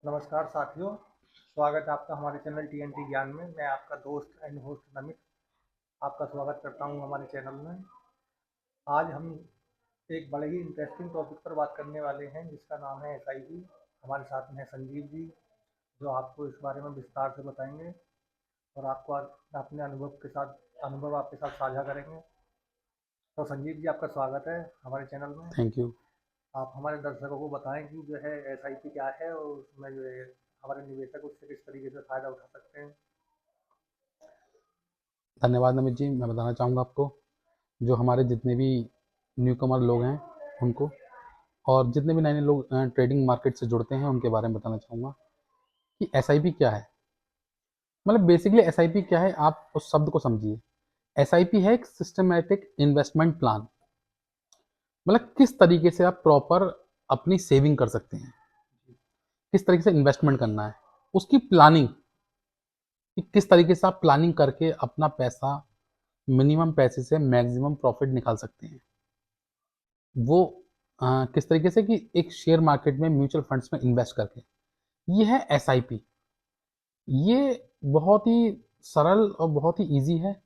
नमस्कार साथियों, स्वागत है आपका हमारे चैनल टीएनटी ज्ञान में। मैं आपका दोस्त एंड होस्ट नमित आपका स्वागत करता हूं हमारे चैनल में। आज हम एक बड़े ही इंटरेस्टिंग टॉपिक पर बात करने वाले हैं जिसका नाम है एसआईपी। हमारे साथ में है संजीव जी, जो आपको इस बारे में विस्तार से बताएंगे और आपको अपने अनुभव आपके साथ साझा करेंगे। तो संजीव जी, आपका स्वागत है हमारे चैनल में। Thank you. आप हमारे दर्शकों को बताएं कि जो है एसआईपी क्या है और उसमें जो है हमारे निवेशक उससे किस तरीके से फ़ायदा उठा सकते हैं। धन्यवाद नमित जी। मैं बताना चाहूँगा आपको, जो हमारे जितने भी न्यूकमर लोग हैं उनको, और जितने भी नए-नए लोग ट्रेडिंग मार्केट से जुड़ते हैं उनके बारे में बताना चाहूँगा कि एसआईपी क्या है। मतलब बेसिकली एसआईपी क्या है, आप उस शब्द को समझिए। एसआईपी है एक सिस्टमैटिक इन्वेस्टमेंट प्लान। मतलब किस तरीके से आप प्रॉपर अपनी सेविंग कर सकते हैं, किस तरीके से इन्वेस्टमेंट करना है, उसकी प्लानिंग, कि किस तरीके से आप प्लानिंग करके अपना पैसा मिनिमम पैसे से मैक्सिमम प्रॉफिट निकाल सकते हैं। वो किस तरीके से कि एक शेयर मार्केट में म्यूचुअल फंड्स में इन्वेस्ट करके, ये है एसआईपी। ये बहुत ही सरल और बहुत ही इजी है,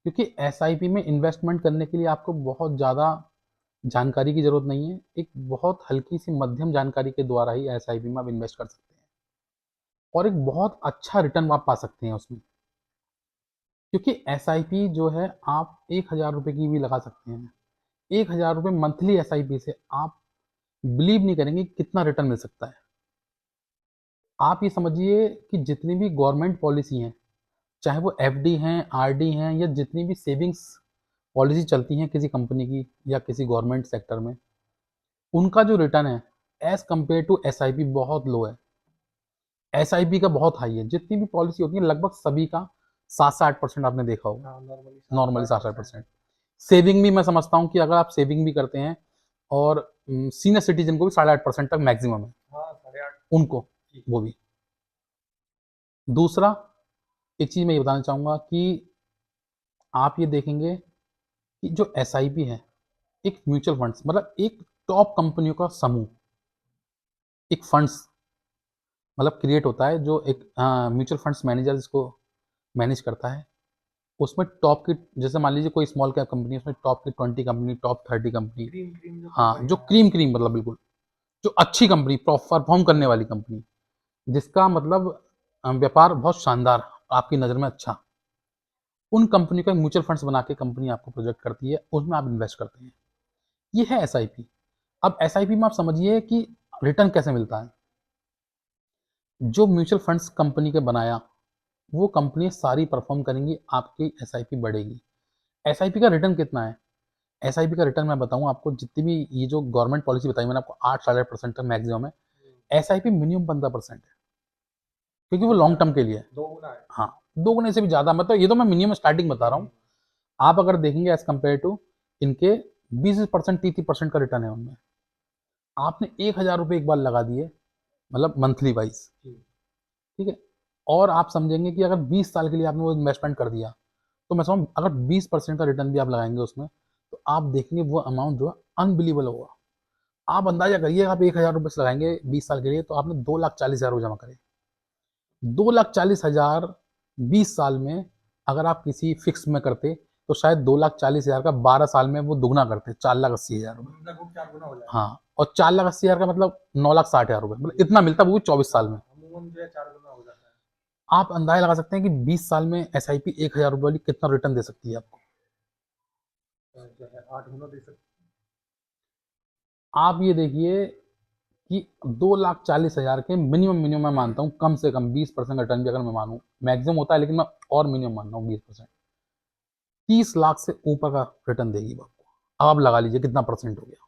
क्योंकि एसआईपी में इन्वेस्टमेंट करने के लिए आपको बहुत ज़्यादा जानकारी की ज़रूरत नहीं है। एक बहुत हल्की सी मध्यम जानकारी के द्वारा ही एसआईपी में आप इन्वेस्ट कर सकते हैं और एक बहुत अच्छा रिटर्न आप पा सकते हैं उसमें। क्योंकि एसआईपी जो है, आप 1000 रुपये की भी लगा सकते हैं। 1000 रुपये मंथली एसआईपी से आप बिलीव नहीं करेंगे कितना रिटर्न मिल सकता है। आप ये समझिए कि जितनी भी गवर्नमेंट पॉलिसी हैं, चाहे वो एफडी हैं, आरडी हैं, या जितनी भी सेविंग्स पॉलिसी चलती हैं किसी कंपनी की या किसी गवर्नमेंट सेक्टर में, उनका जो रिटर्न है एज कंपेयर टू एसआईपी बहुत लो है। एसआईपी का बहुत हाई है। जितनी भी पॉलिसी होती है लगभग सभी का 7 से 8% आपने देखा होगा। हाँ, नॉर्मली नॉर्मली सात सात आठ परसेंट परसेंट सेविंग भी मैं समझता हूँ कि अगर आप सेविंग भी करते हैं, और सीनियर सिटीजन को भी 8.5% तक मैक्सिमम है हाँ, 8.5। उनको, वो भी। दूसरा, एक चीज़ मैं ये बताना चाहूँगा कि आप ये देखेंगे कि जो एसआईपी है, एक म्यूचुअल फंड्स मतलब एक टॉप कंपनियों का समूह, एक फंड्स मतलब क्रिएट होता है, जो एक म्यूचुअल फंड्स मैनेजर इसको मैनेज करता है। उसमें टॉप की, जैसे मान लीजिए कोई स्मॉल कैप कंपनी है, उसमें टॉप की 20 company, top 30 company. Cream cream जो हाँ, जो कंपनियां हैं। क्रीम क्रीम मतलब बिल्कुल, जो अच्छी कंपनी, परफॉर्म करने वाली कंपनी, जिसका मतलब व्यापार बहुत शानदार, आपकी नज़र में अच्छा, उन कंपनी का म्यूचुअल फंड्स बना के कंपनी आपको प्रोजेक्ट करती है, उसमें आप इन्वेस्ट करते हैं। ये है एसआईपी। अब एसआईपी में आप समझिए कि रिटर्न कैसे मिलता है। जो म्यूचुअल फंड्स कंपनी के बनाया, वो कंपनी सारी परफॉर्म करेंगी, आपकी एसआईपी बढ़ेगी। एसआईपी का रिटर्न कितना है? एसआईपी का रिटर्न मैं बताऊं आपको, जितनी भी ये जो गवर्नमेंट पॉलिसी बताई मैंने आपको, 8 से 8% तक मैक्सिमम है। एसआईपी मिनिमम 15% है, क्योंकि वो बहुत लॉन्ग ज़्यादा टर्म के है, लिए है। 2 गुना है। हाँ, 2 गुने से भी ज़्यादा, मतलब ये तो मैं मिनिमम स्टार्टिंग बता रहा हूँ। आप अगर देखेंगे एज कम्पेयर टू इनके, 20% 30% का रिटर्न है उनमें। आपने 1000 रुपये एक बार लगा दिए, मतलब मंथली वाइज, ठीक है, और आप समझेंगे कि अगर 20 साल के लिए आपने वो इन्वेस्टमेंट कर दिया, तो मैं समझ, अगर 20% का रिटर्न भी आप लगाएंगे उसमें, तो आप देखेंगे वो अमाउंट जो है अनबिलीवेबल होगा। आप अंदाजा करिए, आप 1000 रुपये से लगाएंगे 20 साल के लिए, तो आपने 2,40,000 जमा करे। 2,40,000 20 साल में, अगर आप किसी फिक्स में करते, तो शायद 2,40,000 का 12 साल में वो दुगना करते, 4,80,000 रुपये। लगभग 4 गुना हो जाएगा। हाँ, और 4,80,000 का मतलब 9,60,000 रुपये, मतलब इतना मिलता, वो भी 24 साल में। अमूमन जो है 4 गुना हो जाता है। आप अंदाजा लगा सकते हैं कि 20 साल में एसआईपी 1000 रुपये वाली कितना रिटर्न दे सकती है आपको। तो जो है 8 गुना दे सकते आप ये देखिए कि 2,40,000 के मिनिमम मिनिमम मैं मानता हूँ, कम से कम 20% रिटर्न भी अगर मैं मानूँ, मैक्सिमम होता है लेकिन मैं और मिनिमम मान रहा हूँ 20%, 30 लाख से ऊपर का रिटर्न देगी वो आपको। अब आप लगा लीजिए कितना परसेंट हो गया,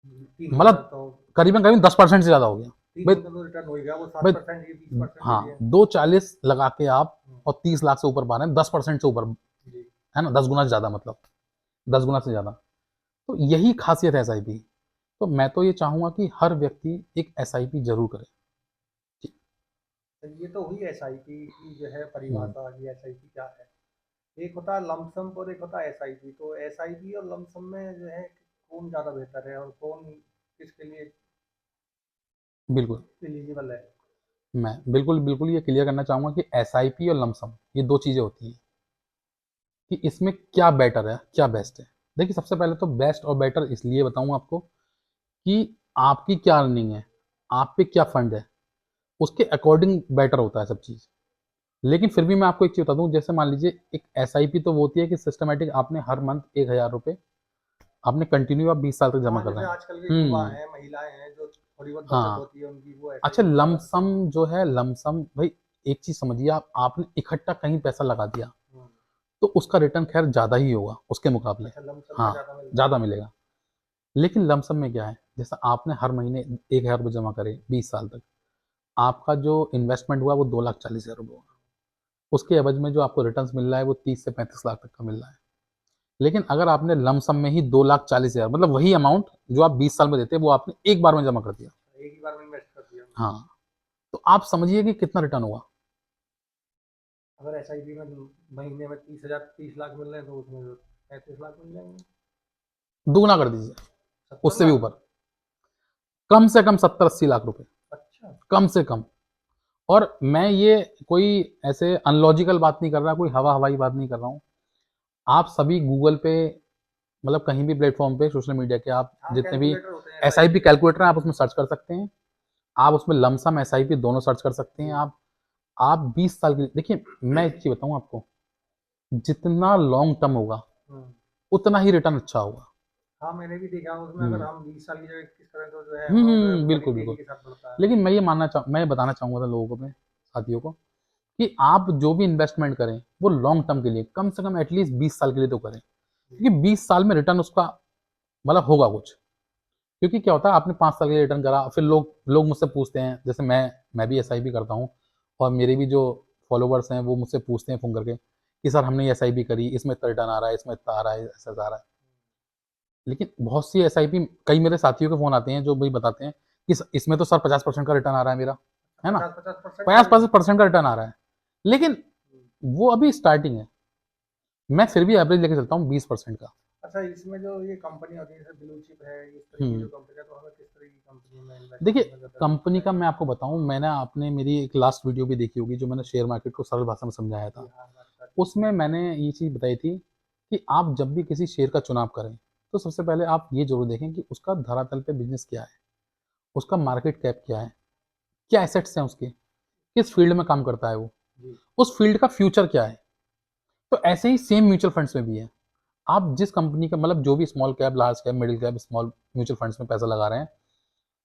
हैं। 30 होता मतलब तो करीबन करीबन 10% से ज़्यादा हो गया। 30 भाई, होता तो रिटर्न हो गया, वो भाई, 7% ये 20% हो रही हाँ, है। 2,40 लगा के आप, हम्म, और 30 लाख से ऊपर पा रहे हैं, 10% से ऊपर, जी। है ना, 10 गुना से ज़्यादा, मतलब 10 गुना से ज़्यादा। तो यही खासियत है एसआईपी। तो मैं तो ये चाहूंगा कि हर व्यक्ति एक एसआईपी जरूर करे। जी। तो ये तो हुई एसआईपी की जो है हम्म। परिभाषा कि एसआईपी क्या है। एक होता है लमसम और एक होता है एसआईपी। तो एसआईपी और लमसम में जो है कौन ज़्यादा बेहतर है और कौन किसके लिए बिल्कुल। एलिजिबल है? मैं बिल्कुल बिल्कुल ये क्लियर करना चाहूँगा कि एसआईपी और लमसम ये दो चीज़ें होती हैं कि इसमें क्या बेटर है, क्या बेस्ट है। देखिए, सबसे पहले तो बेस्ट और बेटर इसलिए बताऊँ आपको कि आपकी क्या अर्निंग है, आप पे क्या फंड है, उसके अकॉर्डिंग बेटर होता है सब चीज़। लेकिन फिर भी मैं आपको एक चीज़ बता दूँ, जैसे मान लीजिए एक एसआईपी तो वो होती है कि सिस्टमेटिक आपने हर मंथ 1000 रुपये आपने कंटिन्यू आप 20 साल तक जमा हाँ, कर जैसे रहे हैं। आजकल के युवा हम्म। हैं, महिलाएं हैं, जो थोड़ी बहुत बचत हाँ। होती है उनकी, वो अच्छा, एसआईपी वगैरह। लमसम जो है, लमसम भाई एक चीज़ समझिए, आप आपने इकट्ठा कहीं पैसा लगा दिया हम्म। तो उसका रिटर्न खैर ज़्यादा ही होगा उसके मुकाबले। अच्छा, लमसम में हाँ, ज्यादा मिलता है? ज़्यादा मिलेगा। लेकिन लमसम में क्या है, जैसा आपने हर महीने 1000 रुपये जमा करे 20 साल तक, आपका जो इन्वेस्टमेंट हुआ वो 2,40,000 रुपये हुआ। उसके एवज में जो आपको रिटर्न मिल रहा है वो 30 से 35 लाख तक का मिल रहा है। लेकिन अगर आपने लमसम में ही 2,40,000 मतलब वही अमाउंट जो आप 20 साल में देते वो आपने एक बार में जमा कर दिया। एक ही बार में इन्वेस्ट कर दिया? हाँ, तो आप समझिए कि कितना रिटर्न हुआ। अगर एसआईपी में महीने में 30,000, 30 लाख मिल रहे हैं, तो उसमें 35 लाख मिल जाएंगे। दुगना कर दीजिए, सत्तर उससे भी लाख ऊपर, कम से कम 70-80 लाख रुपए, अच्छा। कम से कम। और मैं ये कोई ऐसे अनलॉजिकल बात नहीं कर रहा, कोई हवा हवाई बात नहीं कर रहा हूँ। आप सभी गूगल पे, मतलब कहीं भी प्लेटफॉर्म पे, सोशल मीडिया के आप हाँ, जितने भी कैलकुलेटर होते हैं एस आई पी एसआईपी के। कैलकुलेटर हैं आप उसमें सर्च कर सकते हैं। आप उसमें लमसम एस आई पी दोनों सर्च कर सकते हैं। जी। आप 20 साल के लिए देखिए, मैं एक चीज बताऊं आपको, जितना लॉन्ग टर्म होगा हम्म। उतना ही रिटर्न अच्छा होगा। हाँ, मैंने भी देखा, उसमें अगर हम्म। हम 20 साल की जगह 21 करें तो जो है अमाउंट है वो बड़ी बिल्कुल तेजी बिल्कुल। के साथ बढ़ता है। लेकिन मैं बताना चाहूंगा था लोगों को, अपने साथियों को, कि आप जो भी इन्वेस्टमेंट करें वो लॉन्ग टर्म के लिए, कम से कम एटलीस्ट 20 साल के लिए तो करें, जी। क्योंकि 20 साल में रिटर्न उसका मतलब होगा कुछ। क्योंकि क्या होता है, आपने 5 साल के लिए रिटर्न करा, फिर लोग लोग मुझसे पूछते हैं, जैसे मैं भी एस आई पी करता हूँ, और मेरे भी जो फॉलोवर्स हैं वो मुझसे पूछते हैं फ़ोन करके कि सर हमने एस आई पी करी, इसमें इतना रिटर्न आ रहा है, इसमें इतना आ रहा है, ऐसा आ रहा है। लेकिन बहुत सी एस आई पी, कई मेरे साथियों के फ़ोन आते हैं जो भाई बताते हैं कि इसमें तो सर 50% का रिटर्न आ रहा है मेरा, है ना, 50-50% का पचास भी? पचास परसेंट का रिटर्न आ रहा है। लेकिन हम्म। वो अभी स्टार्टिंग है, मैं फिर भी एवरेज लेके चलता हूँ 20% का। अच्छा, इसमें जो ये कंपनी होती है, जैसे ब्लू चिप है, इस तरह की हम्म। जो कंपनी है, तो हमें किस तरह की कंपनी में इन्वेस्ट देखिए, करने में ज़्यादा कंपनी का रहेगा? मैं आपको बताऊं, मैंने आपने मेरी एक लास्ट वीडियो भी देखी होगी जो मैंने शेयर मार्केट को सरल भाषा में समझाया जी था। हाँ, हमारे साथ। उसमें मैंने ये चीज़ बताई थी कि आप जब भी किसी शेयर का चुनाव करें तो सबसे पहले आप ये जरूर देखें कि उसका धरातल पे बिजनेस क्या है, उसका मार्केट कैप क्या है, क्या एसेट्स हैं उसके, किस फील्ड में काम करता है वो, जी। उस फील्ड का फ्यूचर क्या है। तो ऐसे ही सेम म्यूचुअल फंड्स में भी है। आप जिस कंपनी का, मतलब जो भी small cap, large cap, middle cap, small mutual funds में पैसा लगा रहे हैं,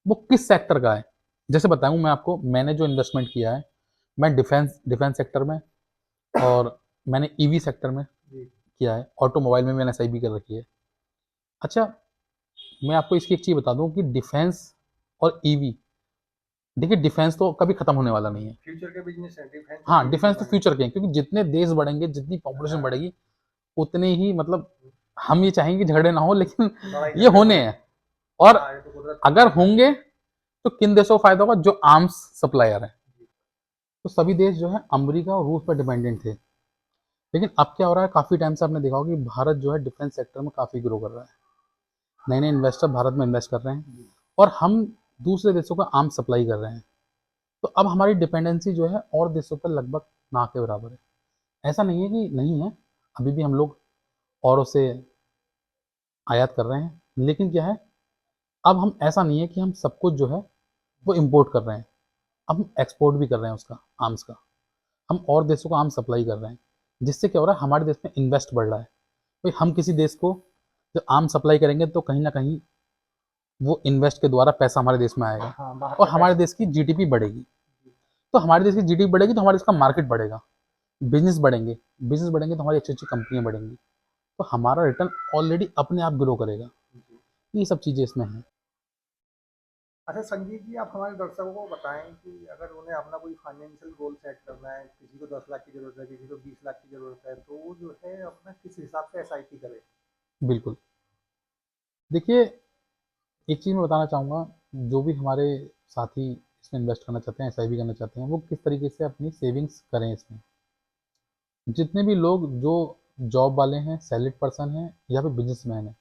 वो किस सेक्टर का है। जैसे बताऊं मैं आपको, मैंने जो इन्वेस्टमेंट किया है, मैं डिफेंस डिफेंस सेक्टर में, और मैंने ईवी सेक्टर में जी। किया है, ऑटोमोबाइल में मैंने एसआईपी कर रखी है। अच्छा, मैं आपको इसकी एक चीज़ बता दूं कि डिफेंस और ईवी, देखिए डिफेंस तो कभी खत्म होने वाला नहीं है। फ्यूचर के बिजनेस है डिफेंस और हाँ, ईवी डिफेंस तो दोनों ही। फ्यूचर के हैं, क्योंकि जितने देश बढ़ेंगे, जितनी पॉपुलेशन हाँ। बढ़ेगी, उतने ही मतलब हम ये चाहेंगे कि झगड़े ना हो, लेकिन लड़ाई ये झगड़े होने बढ़ेंगे। हैं। और हाँ, ये तो कुदरत का अगर नियम है। होंगे तो किन देशों को फायदा होगा, जो आर्म्स सप्लायर है। जी। तो सभी देश जो है अमेरिका और रूस पर डिपेंडेंट थे। लेकिन अब क्या हो रहा है, काफ़ी टाइम से आपने देखा होगा कि भारत जो है डिफेंस सेक्टर में काफ़ी ग्रो कर रहा है, नए नए इन्वेस्टर भारत में इन्वेस्ट कर रहे हैं, जी। और हम दूसरे देशों का आर्म सप्लाई कर रहे हैं। तो अब हमारी डिपेंडेंसी जो है और देशों पर लगभग ना के बराबर है। ऐसा नहीं है कि नहीं है, अभी भी हम लोग औरों से आयात कर रहे हैं, लेकिन क्या है, अब हम, ऐसा नहीं है कि हम सब कुछ जो है वो इम्पोर्ट कर रहे हैं, अब हम एक्सपोर्ट भी कर रहे हैं उसका, आर्म्स का। हम और देशों को आर्म सप्लाई कर रहे हैं, जिससे क्या हो रहा है, हमारे देश में इन्वेस्ट बढ़ रहा है। भाई हम किसी देश को जब आर्म सप्लाई करेंगे तो कहीं ना कहीं वो इन्वेस्ट के द्वारा पैसा हमारे देश में आएगा, हाँ, बाहर और का हमारे पैसा। देश की जीडीपी बढ़ेगी। जी। तो हमारे देश की जीडीपी बढ़ेगी तो हमारे देश का मार्केट बढ़ेगा, बिजनेस बढ़ेंगे, बिजनेस बढ़ेंगे तो हमारी अच्छी अच्छी कंपनियां बढ़ेंगी, तो हमारा रिटर्न ऑलरेडी अपने आप ग्रो करेगा। जी। ये सब चीज़ें इसमें हैं। अच्छा संजीव जी, आप हमारे दर्शकों को बताएं कि अगर उन्हें अपना कोई फाइनेंशियल गोल सेट करना है, किसी को 10 लाख की ज़रूरत है, किसी को 20 लाख की ज़रूरत है, तो वो जो है अपना किस हिसाब से एसआईपी करे? बिल्कुल। देखिए, एक चीज़ मैं बताना चाहूँगा, जो भी हमारे साथी इसमें इन्वेस्ट करना चाहते हैं, एसआईपी करना चाहते हैं, वो किस तरीके से अपनी सेविंग्स करें इसमें। जितने भी लोग जो जॉब वाले हैं, सैलरीड पर्सन हैं, या फिर बिजनेसमैन हैं,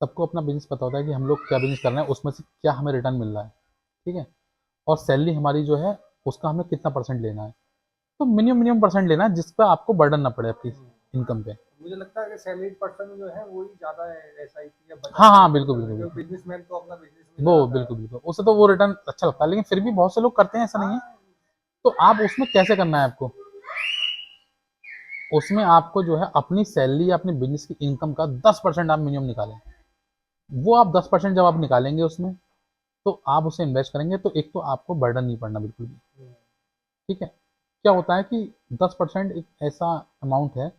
सबको अपना बिजनेस पता होता है कि हम लोग क्या बिजनेस कर रहे हैं, उसमें से क्या हमें रिटर्न मिल रहा है, ठीक है। और सैलरी हमारी जो है उसका हमें कितना परसेंट लेना है। तो मिनिमम परसेंट लेना है जिस पर आपको बर्डन ना पड़े आपकी इनकम पे। मुझे लगता है कि सैलरीड पर्सन जो है वही ज़्यादा एसआईपी या बचत हाँ हाँ, प्रेफर बिल्कुल कर रहे बिल्कुल हैं, बिल्कुल। क्योंकि बिजनेसमैन तो अपना बिजनेस में वो लगाता है। बिल्कुल बिल्कुल, उससे तो वो रिटर्न अच्छा लगता है, लेकिन फिर भी बहुत से लोग करते हैं, ऐसा नहीं है। हाँ, तो आप उसमें कैसे करना है आपको, उसमें आपको जो है अपनी सैलरी या अपने बिजनेस की इनकम का 10% आप मिनिमम निकालें। वो आप 10% जब आप निकालेंगे उसमें, तो आप उसे इन्वेस्ट करेंगे, तो एक तो आपको बर्डन नहीं पड़ना बिल्कुल भी। ठीक है। क्या होता है कि 10% एक ऐसा अमाउंट है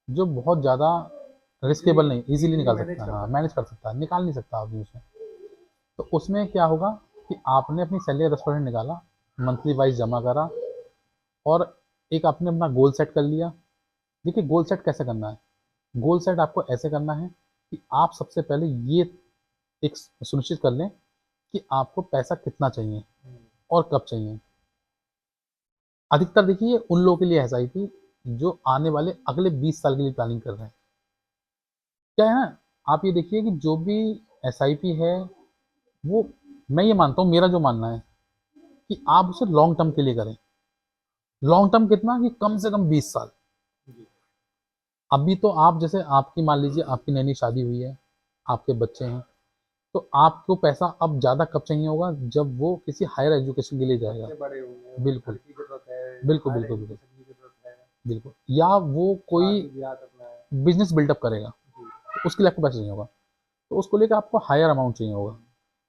जो बहुत ज़्यादा रिस्केबल नहीं, इजीली इजीली निकाल मैनेज सकता है, कर हाँ सकते मैनेज हैं। कर सकता है, निकाल नहीं सकता आदमी उसमें। तो उसमें क्या होगा कि आपने अपनी सैलरी का 10% निकाला, मंथली वाइज जमा करा, और एक आपने अपना गोल सेट कर लिया। देखिए गोल सेट कैसे करना है, गोल सेट आपको ऐसे करना है कि आप सबसे पहले ये एक सुनिश्चित कर लें कि आपको पैसा कितना चाहिए और कब चाहिए। अधिकतर देखिए उन लोगों के लिए एसआईपी जो आने वाले अगले 20 साल के लिए प्लानिंग कर रहे हैं। क्या है ना, आप ये देखिए कि जो भी एसआईपी है वो, मैं ये मानता हूँ, मेरा जो मानना है कि आप उसे लॉन्ग टर्म के लिए करें। लॉन्ग टर्म कितना, कि कम से कम 20 साल। जी। अभी तो आप जैसे आपकी मान लीजिए आपकी नई नई शादी हुई है, आपके बच्चे हैं, तो आपको पैसा अब ज़्यादा कब चाहिए होगा, जब वो किसी हायर एजुकेशन के लिए जाएगा। बच्चे बड़े हुए हैं, घर बिल्कुल की ज़रूरत है, बिल्कुल हायर बिल्कुल बिल्कुल एजुकेशन की ज़रूरत है, बिल्कुल, या वो कोई शादी ब्याह करना है। बिजनेस बिल्डअप करेगा, जी। तो उसके लिए आपको पैसा चाहिए होगा, तो उसको लेकर आपको हायर अमाउंट चाहिए होगा।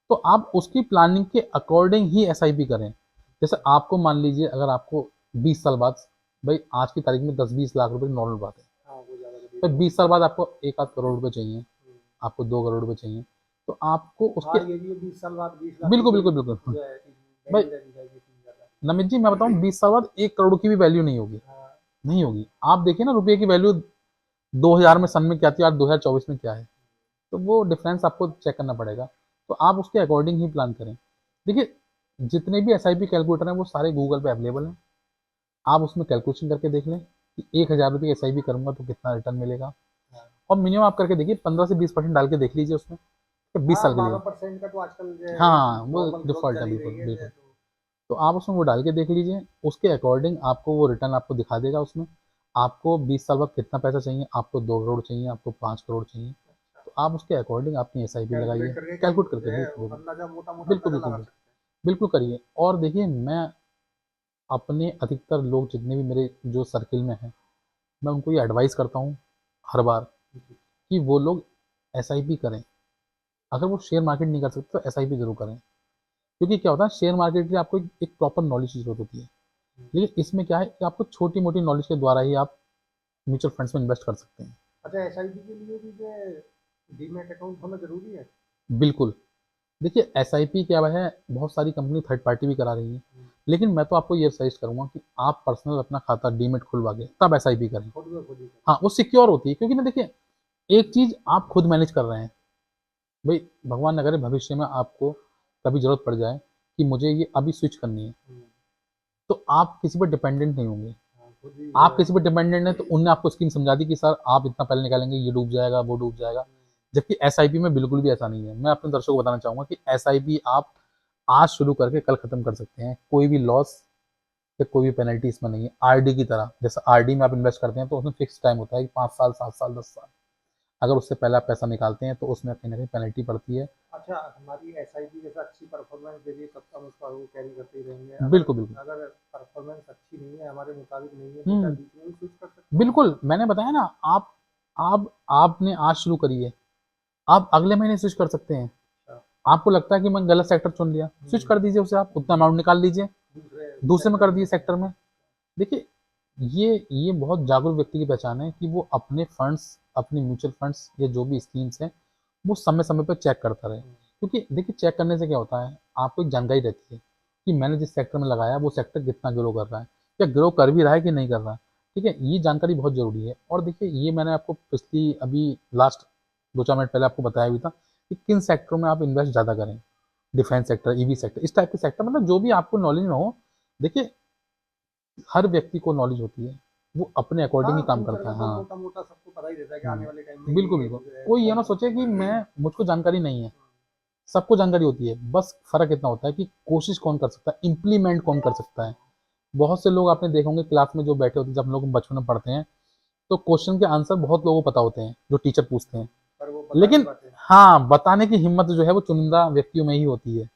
तो आप उसकी प्लानिंग के अकॉर्डिंग ही एसआईपी करें। जैसे आपको मान लीजिए अगर आपको 20 साल बाद, भाई आज की तारीख में 10-20 लाख रुपए नॉर्मल बात है, हाँ, वो ज़्यादा कभी फिर नहीं 20 साल होता। बाद आपको 1 आध करोड़ रुपए चाहिए, आपको 2 करोड़ रुपए चाहिए, तो आपको उसके, हाँ, ये भी है, 20 साल बाद 20 लाख की बिल्कुल कोई बिल्कुल बिल्कुल, हाँ। जो है भाई वैल्यू रहनी चाहिए इतनी ज़्यादा। नमित जी मैं बताऊं, 20 साल बाद 1 करोड़ की भी वैल्यू नहीं होगी। हाँ, नहीं होगी। आप देखिए ना रुपये की वैल्यू 2000 में सन में क्या थी और 2024 में क्या है, तो वो डिफरेंस आपको चेक करना पड़ेगा। तो आप उसके अकॉर्डिंग ही प्लान करें। देखिए जितने भी एसआईपी कैलकुलेटर हैं वो सारे गूगल पे अवेलेबल हैं, आप उसमें कैलकुलेशन करके देख लें कि 1000 रुपये एसआईपी करूंगा तो कितना रिटर्न मिलेगा। हाँ। और मिनिमम आप करके देखिए 15 से 20% डाल के देख लीजिए उसमें, तो 20 साल हाँ, के लिए। 12% का तो आजकल जो है एक हाँ वो नॉर्मल ग्रोथ डिफ़ॉल्ट है, चल ही बिल्कुल रही है जो बिल्कुल। तो। तो आप उसमें वो डाल के देख लीजिए, उसके अकॉर्डिंग आपको वो रिटर्न आपको दिखा देगा उसमें। आपको 20 साल बाद कितना पैसा चाहिए, आपको 2 करोड़ चाहिए, आपको 5 करोड़ चाहिए, तो आप उसके अकॉर्डिंग अपनी एसआईपी लगाइए, कैलकुलेट करके क्या कैलकुलेट जो करके, है बिल्कुल बिल्कुल अंदाजा, मोटा-मोटा बिल्कुल अंदाजा बिल्कुल लगा बिल्कुल सकते बिल्कुल करिए। और देखिए मैं अपने अधिकतर लोग जितने भी मेरे जो सर्किल में हैं, मैं उनको ये एडवाइस करता हूँ हर बार हैं। जी। कि वो लोग एसआईपी करें। अगर वो शेयर मार्केट नहीं कर सकते तो एसआईपी जरूर करें, क्योंकि क्या होता है शेयर मार्केट के लिए आपको एक प्रॉपर नॉलेज की जरूरत होती है, लेकिन इसमें क्या है कि आपको छोटी मोटी नॉलेज के द्वारा ही आप म्यूचुअल फंड्स में इन्वेस्ट कर सकते हैं। अच्छा, एसआईपी के लिए भी जो है डीमैट अकाउंट होना ज़रूरी है? बिल्कुल। देखिए एसआईपी क्या है, बहुत सारी कंपनी थर्ड पार्टी भी करा रही है, हुँ, लेकिन मैं तो आपको ये सजेस्ट करूंगा कि आप पर्सनल अपना खाता डीमेट खुलवा के तब एसआईपी करें। खुद ब खुद ही हाँ करना। वो सिक्योर होती है, क्योंकि ना देखिए एक चीज आप खुद मैनेज कर रहे हैं, भाई भगवान न करे भविष्य में आपको कभी जरूरत पड़ जाए कि मुझे ये अभी स्विच करनी है, हुँ, तो आप किसी पर डिपेंडेंट नहीं होंगे। हाँ, खुद ही जो आप है। किसी पर डिपेंडेंट हैं तो उनने आपको स्कीम समझा दी कि सर आप इतना पहले निकालेंगे ये डूब जाएगा वो डूब जाएगा, जबकि एसआईपी में बिल्कुल भी ऐसा नहीं है। मैं अपने दर्शकों को बताना चाहूंगा कि एसआईपी आप आज शुरू करके कल खत्म कर सकते हैं, कोई भी लॉस या कोई भी पेनल्टी इसमें नहीं है। आरडी की तरह, जैसे आरडी में आप इन्वेस्ट करते हैं तो उसमें फिक्स टाइम होता है कि 5 साल 7 साल 10 साल, अगर उससे पहले आप पैसा निकालते हैं तो उसमें कहीं ना कहीं पेनल्टी पड़ती है। अच्छा, हमारी एसआईपी जैसा अच्छी परफॉर्मेंस दे रही है तब तक हम उसका वो कैरी करते ही रहेंगे। अगर बिल्कुल बिल्कुल। अगर परफॉर्मेंस अच्छी नहीं है, हमारे मुताबिक नहीं है, तो क्या हम्म, बीच में भी स्विच कर सकते हैं? बिल्कुल मैंने बताया ना, आप आपने आज शुरू करी है, आप अगले महीने स्विच कर सकते हैं। अच्छा। आपको लगता है कि मैं गलत सेक्टर चुन लिया, स्विच कर दीजिए उसे, आप उतना अमाउंट निकाल लीजिए, दूसरे दूसरे में सेक्टर कर में दीजिए करते सेक्टर हैं। में। देखिए ये बहुत जागरूक व्यक्ति की पहचान है कि वो अपने फंड्स, अपने म्यूचुअल फंड्स या जो भी स्कीम्स हैं वो समय समय पर चेक करता रहे, क्योंकि देखिए चेक करने से क्या होता है, आपको एक जानकारी रहती है कि मैंने जिस सेक्टर में लगाया वो सेक्टर कितना ग्रो कर रहा है, या ग्रो कर भी रहा है कि नहीं कर रहा। ठीक है, ये जानकारी बहुत जरूरी है। और देखिए ये मैंने आपको पिछली अभी लास्ट 2-4 मिनट पहले आपको बताया भी था कि किन सेक्टरों में आप इन्वेस्ट ज़्यादा करें, डिफेंस सेक्टर, ईवी सेक्टर, इस टाइप के सेक्टर, मतलब जो भी आपको नॉलेज में हो। देखिए हर व्यक्ति को नॉलेज होती है, वो अपने अकॉर्डिंग ही हाँ, काम फ्यूचर करता का है, तो हाँ। मोटा मोटा सबको पता ही रहता है कि आने वाले टाइम में बिल्कुल ये बिल्कुल, जो है कोई ये कौन ना सा। सोचे कि मैं मुझको जानकारी नहीं है, सबको जानकारी होती है, बस फ़र्क इतना होता है कि कोशिश कौन कर सकता है, इम्प्लीमेंट कौन कर सकता है। बहुत से लोग आपने देखे होंगे क्लास में जो बैठे होते हैं, जब हम लोग बचपन में पढ़ते हैं, तो क्वेश्चन के आंसर बहुत लोगों को पता होते हैं, जो टीचर पूछते हैं। पर वो बता नहीं लेकिन पाते। हाँ, बताने की हिम्मत जो है वो चुनिंदा व्यक्तियों में ही होती है।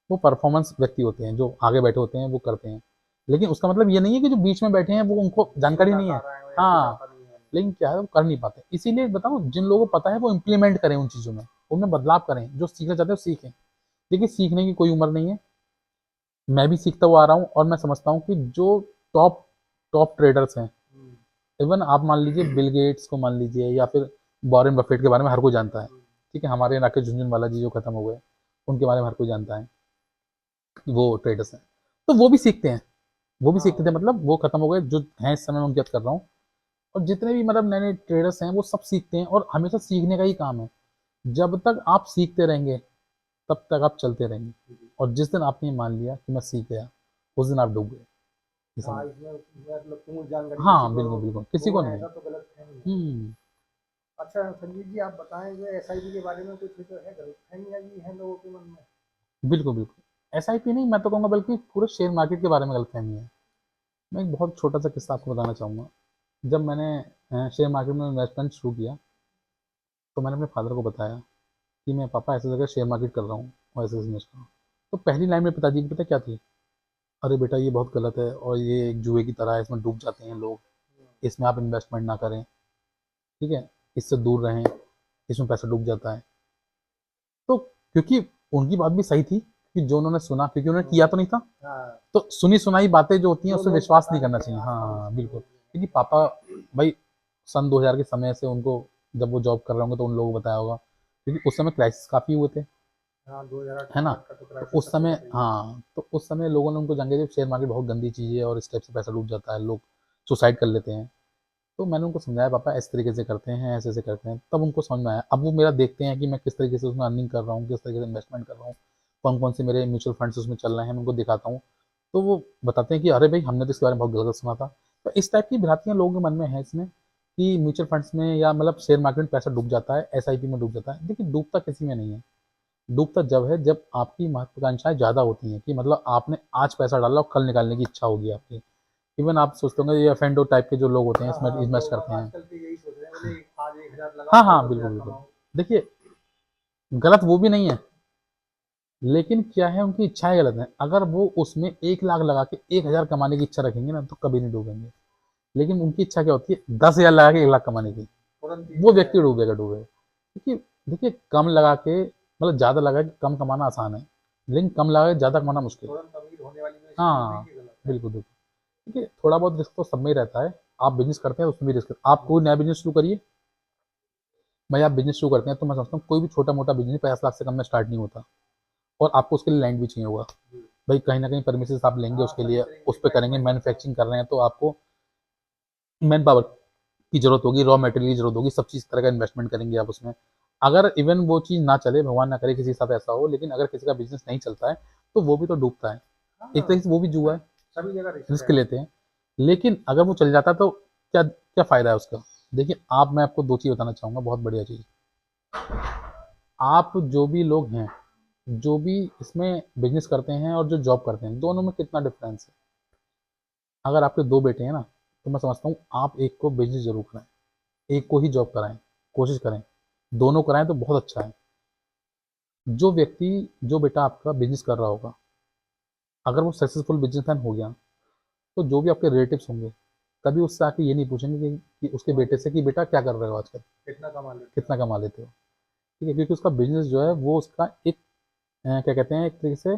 वो परफॉर्मेंस व्यक्ति होते हैं, जो आगे बैठे होते हैं, वो करते हैं। लेकिन उसका मतलब ये नहीं है कि जो बीच में बैठे हैं, वो उनको जानकारी कुछ नहीं है। आता रहा है या कुछ हाँ, आता नहीं है। लेकिन क्या है, वो कर नहीं पाते। इसीलिए बताऊँ, जिन लोगों को पता है, वो इम्प्लीमेंट करें उन चीज़ों में, उनमें बदलाव करें। जो सीखना चाहते हैं, वो सीखें। देखिए, सीखने की कोई उम्र नहीं है। मैं भी सीखता हुआ आ रहा हूँ, और मैं समझता हूँ कि जो टॉप टॉप ट्रेडर्स हैं, हम्म, इवन आप मान लीजिए बिल गेट्स को मान लीजिए, या फिर वॉरेन बफेट के बारे में हर कोई जानता है। हम्म, ठीक है, हमारे राकेश झुनझुनवाला जी जो खत्म हो गए, उनके बारे में हर कोई जानता है कि वो ट्रेडर्स हैं। तो वो भी सीखते हैं, वो भी हाँ सीखते थे, मतलब वो खत्म हो गए जो हैं इस समय, मैं उनकी बात कर रहा हूँ। और जितने भी मतलब नए नए ट्रेडर्स हैं, वो सब सीखते हैं, और हमेशा सीखने का ही काम है। जब तक आप सीखते रहेंगे, तब तक आप चलते रहेंगे। जी। और जिस दिन आपने मान लिया कि मैं सीख गया, उस दिन आप डूब गए, ये हाँ, समझ। इसमें मतलब पूर्ण जानकारी किसी हाँ, को बिल्कुल बिल्कुल, किसी हो को नहीं है। ऐसा तो गलत है नहीं है। हम्म। अच्छा संजीव जी, आप बताएं जो एसआईपी के बारे में कुछ जो है गलतफहमियां भी हैं लोगों के मन में। बिल्कुल बिल्कुल, एसआईपी नहीं, मैं तो कहूँगा बल्कि पूरे शेयर मार्केट के बारे में गलतफहमी है। मैं एक बहुत छोटा सा किस्सा आपको बताना चाहूँगा। जब मैंने शेयर मार्केट में इन्वेस्टमेंट शुरू किया, तो मैंने अपने फादर को बताया कि मैं पापा ऐसे जगह शेयर मार्केट कर रहा हूँ, और ऐसे बिजनेस कर रहा हूँ। तो पहली लाइन मेरे पिताजी की पता क्या थी? अरे बेटा, ये बहुत गलत है, और ये एक जुए की तरह है, इसमें डूब जाते हैं लोग, इसमें आप इन्वेस्टमेंट ना करें। ठीक है, इससे दूर रहें, इसमें पैसा डूब जाता है। तो क्योंकि उनकी बात भी सही थी, कि जो उन्होंने सुना, क्योंकि उन्होंने किया तो नहीं था, हाँ, तो सुनी सुनाई बातें जो होती हैं, जो उस पर लोग विश्वास नहीं बताते करना हैं चाहिए। आसपास हाँ, के बिल्कुल, लोग। क्योंकि पापा, भाई, सन 2000 के समय से उनको, जब वो जॉब कर रहे होंगे, तो उन लोगों को बताया होगा, क्योंकि उस समय क्राइसिस काफ़ी हुए थे, हाँ, 2008 है ना? आठ का तो तो क्राइसिस उस सबको समय, पता ही है। हाँ, तो उस समय लोगों ने उनको जानकारी दी, शेयर मार्केट बहुत गंदी चीज़ है, और इस टाइप से पैसा डूब जाता है, लोग सुसाइड कर लेते हैं। तो मैंने उनको समझाया, पापा इस तरीके से करते हैं, ऐसे ऐसे करते हैं, तब उनको समझ में आया। अब वो मेरा देखते हैं कि मैं किस तरीके से उसमें अर्निंग कर रहा हूँ, किस तरीके से इन्वेस्टमेंट कर रहा हूँ, कौन कौन से मेरे म्यूचुअल फंड्स उसमें चल रहे हैं, मैं उनको दिखाता हूँ। तो वो बताते हैं कि अरे भाई, हमने तो इसके बारे में बहुत गलत सुना था। तो इस टाइप की भ्रांतियाँ लोगों के मन में है इसमें, कि म्यूचुअल फंड्स में या मतलब शेयर मार्केट में पैसा डूब जाता है, एसआईपी में डूब जाता है। देखिए, डूबता किसी में नहीं है। डूबता जब है, जब आपकी महत्वाकांक्षाएं ज़्यादा होती हैं, कि मतलब आपने आज पैसा डाला और कल निकालने की इच्छा होगी आपकी। इवन आप सोचते होंगे, ये एफेंडो टाइप के जो लोग होते हैं, हाँ इसमें हाँ, इन्वेस्ट लोग करते हैं। आजकल के यही सोच रहे हैं, बोले आज 1000 लगाओ, हाँ कल हाँ, 10,000 बिल्कुल बिल्कुल। कमाओ। देखिए, गलत वो भी नहीं है, लेकिन क्या है, उनकी इच्छाएं गलत हैं। अगर वो उसमें 1 लाख लगा के 1,000 कमाने की इच्छा रखेंगे ना, तो कभी नहीं डूबेंगे। लेकिन उनकी इच्छा क्या होती है, 10,000 लगा के 1 लाख कमाने की, तुरंत ही वो जो है। व्यक्ति डूबेगा, डूबेगा। क्योंकि देखिए, कम लगा के, मतलब ज़्यादा लगा के कम कमाना आसान है, लेकिन कम लगा के ज़्यादा कमाना मुश्किल है। तुरंत अमीर होने वाली जो स्कीम है हाँ, ये गलत है। बिल्कुल बिल्कुल। देखिए, थोड़ा बहुत रिस्क तो सब में ही रहता है। आप बिजनेस करते हैं, उसमें भी रिस्क। आप कोई नया बिजनेस शुरू करिए, भाई, आप बिजनेस शुरू करते हैं, तो मैं समझता हूँ कोई भी छोटा मोटा बिजनेस 50 लाख से कम में स्टार्ट नहीं होता। और आपको उसके लिए लैंड भी चाहिए होगा। जी। भाई, कहीं ना कहीं परमिशन आप लेंगे हाँ, उसके सभी लिए, तरीके उस के पर करेंगे, डॉक्यूमेंट लगते हैं। मैन्युफैक्चरिंग कर रहे हैं, तो आपको मैन पावर की जरूरत होगी, रॉ मटेरियल की जरूरत होगी, सब चीज़ तरह का इन्वेस्टमेंट करेंगे आप उसमें। अगर इवन वो चीज़ ना चले, भगवान ना करे किसी के साथ ऐसा हो, लेकिन अगर किसी का बिजनेस नहीं चलता है, तो वो भी तो डूबता है। एक हाँ, तरीके से वो भी जुआ है, सभी जगह रिस्क रिस्क है। लेते हैं। लेकिन अगर वो चल जाता है, तो क्या क्या फ़ायदा है उसका? देखिए, मैं आपको दो चीज़ बताना चाहूँगा, बहुत बढ़िया चीज़। आप जो भी लोग हैं, जो भी इसमें बिजनेस करते हैं और जो जॉब करते हैं, दोनों में कितना डिफरेंस है। अगर आपके 2 बेटे हैं ना, तो मैं समझता हूँ आप एक को बिजनेस ज़रूर कराएँ, एक को ही जॉब कराएँ, कोशिश करें। दोनों कराएँ तो बहुत अच्छा है। जो बेटा आपका बिजनेस कर रहा होगा, अगर वो सक्सेसफुल बिजनेसमैन हो गया, तो जो भी आपके रिलेटिव्स होंगे, कभी उससे आके ये नहीं पूछेंगे कि उसके बेटे से कि बेटा क्या कर रहे हो आजकल, कितना कमा लेते हो। कितना कमा लेते हो। ठीक है, क्योंकि उसका बिजनेस जो है, वो उसका एक क्या कहते हैं, एक तरीके से,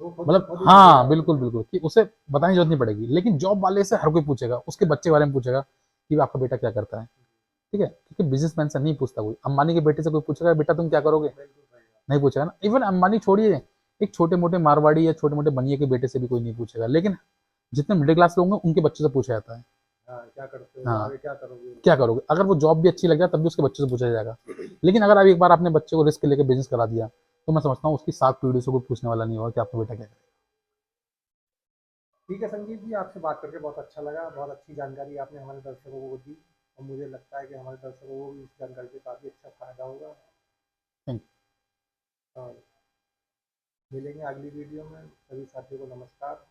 वो खुद ब मतलब खुद ही हाँ, बढ़ेगा। बिल्कुल बिल्कुल, कि उसे बताने की जरूरत नहीं पड़ेगी। लेकिन जॉब वाले से हर कोई पूछेगा, उसके बच्चे के बारे में पूछेगा कि आपका बेटा क्या करता है। ठीक है, क्योंकि बिजनेसमैन से नहीं पूछता कोई। अंबानी के बेटे से कोई पूछेगा, बेटा तुम क्या करोगे? बिल्कुल सही बात। नहीं पूछेगा ना। इवन अंबानी छोड़िए, एक छोटे मोटे मारवाड़ी या छोटे मोटे बनिए के बेटे से भी कोई नहीं पूछेगा। लेकिन जितने मिडिल क्लास लोग होंगे, उनके बच्चे से पूछा जाता है। हाँ, क्या करते हो, हाँ, आगे क्या करोगे। क्या करोगे? अगर वो जॉब भी अच्छी लग जाए, तब भी उसके बच्चे से पूछा जाएगा। लेकिन अगर आप एक बार अपने बच्चे को रिस्क लेके बिजनेस करा दिया, तो मैं समझता हूँ उसकी 7 पीढ़ी से कोई पूछने वाला नहीं होगा कि आपका बेटा क्या करे। ठीक है संजीव जी, आपसे बात करके बहुत अच्छा लगा, बहुत अच्छी जानकारी आपने हमारे दर्शकों को दी। और मुझे लगता है कि हमारे दर्शकों को भी इस जानकारी से काफ़ी अच्छा फायदा होगा। थैंक और मिलेंगे अगली वीडियो में। सभी साथियों को नमस्कार।